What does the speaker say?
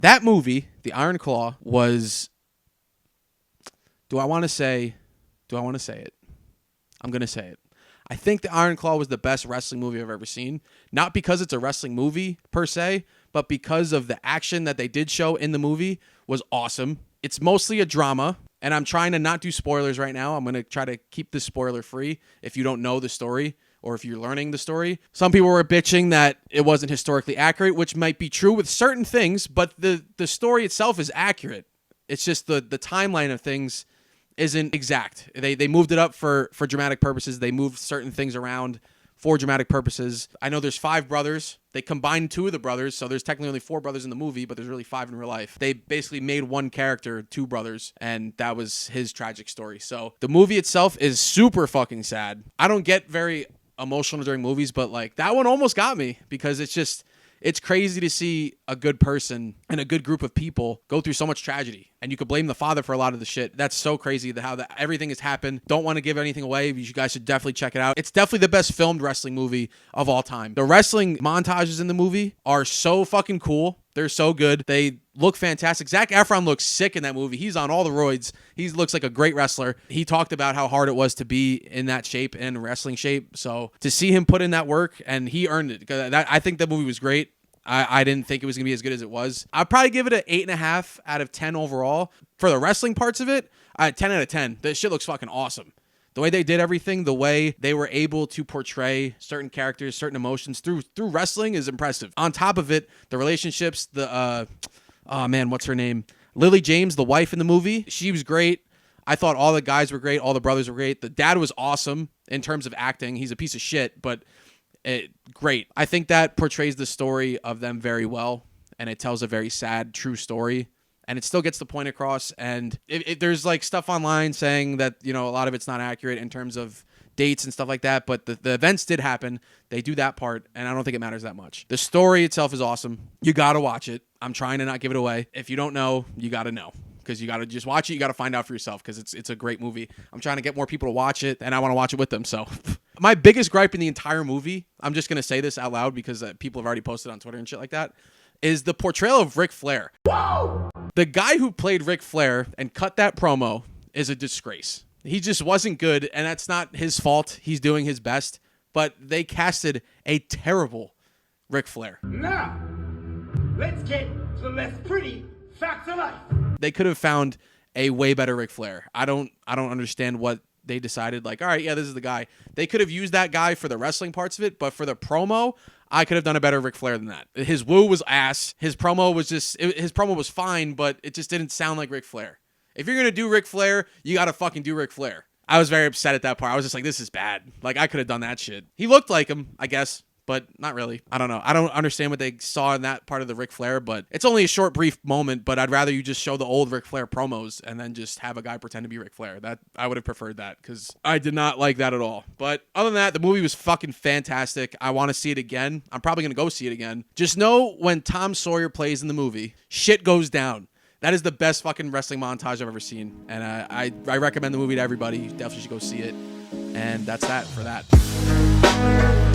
That movie, The Iron Claw, was... Do I want to say it? I'm going to say it. I think The Iron Claw was the best wrestling movie I've ever seen. Not because it's a wrestling movie, per se, but because of the action that they did show in the movie was awesome. It's mostly a drama, and I'm trying to not do spoilers right now. I'm going to try to keep this spoiler-free if you don't know the story or if you're learning the story. Some people were bitching that it wasn't historically accurate, which might be true with certain things, but the story itself is accurate. It's just the timeline of things isn't exact. They moved it up for dramatic purposes. They moved certain things around for dramatic purposes. I know there's 5 brothers. They combined 2 of the brothers, so there's technically only 4 brothers in the movie, but there's really 5 in real life. They basically made one character 2 brothers, and that was his tragic story. So the movie itself is super fucking sad. I don't get very emotional during movies, but like that one almost got me because it's crazy to see a good person and a good group of people go through so much tragedy. And you could blame the father for a lot of the shit. That's so crazy how everything has happened. Don't want to give anything away. You guys should definitely check it out. It's definitely the best filmed wrestling movie of all time. The wrestling montages in the movie are so fucking cool. They're so good. They look fantastic. Zac Efron looks sick in that movie. He's on all the roids. He looks like a great wrestler. He talked about how hard it was to be in that shape and wrestling shape. So to see him put in that work, and he earned it. I think that movie was great. I didn't think it was going to be as good as it was. I'd probably give it an 8.5 out of 10 overall. For the wrestling parts of it, 10 out of 10. This shit looks fucking awesome. The way they did everything, the way they were able to portray certain characters, certain emotions through wrestling is impressive. On top of it, the relationships, what's her name? Lily James, the wife in the movie, she was great. I thought all the guys were great. All the brothers were great. The dad was awesome in terms of acting. He's a piece of shit, but great. I think that portrays the story of them very well, and it tells a very sad, true story. And it still gets the point across. And there's like stuff online saying that, a lot of it's not accurate in terms of dates and stuff like that. But the events did happen. They do that part. And I don't think it matters that much. The story itself is awesome. You got to watch it. I'm trying to not give it away. If you don't know, you got to know. Because you got to just watch it. You got to find out for yourself because it's a great movie. I'm trying to get more people to watch it, and I want to watch it with them. So my biggest gripe in the entire movie, I'm just going to say this out loud because people have already posted on Twitter and shit like that, is the portrayal of Ric Flair. Whoa! The guy who played Ric Flair and cut that promo is a disgrace. He just wasn't good, and that's not his fault. He's doing his best. But they casted a terrible Ric Flair. Now, let's get to the less pretty facts of life. They could have found a way better Ric Flair. I don't understand what they decided. Like, all right, yeah, this is the guy. They could have used that guy for the wrestling parts of it, but for the promo, I could have done a better Ric Flair than that. His woo was ass. His promo was fine, but it just didn't sound like Ric Flair. If you're gonna do Ric Flair, you gotta fucking do Ric Flair. I was very upset at that part. I was just like, this is bad. Like, I could have done that shit. He looked like him, I guess, but not really. I don't know. I don't understand what they saw in that part of the Ric Flair, but it's only a short, brief moment, but I'd rather you just show the old Ric Flair promos and then just have a guy pretend to be Ric Flair. That I would have preferred that because I did not like that at all. But other than that, the movie was fucking fantastic. I want to see it again. I'm probably going to go see it again. Just know when Tom Sawyer plays in the movie, shit goes down. That is the best fucking wrestling montage I've ever seen. And I recommend the movie to everybody. You definitely should go see it. And that's that for that.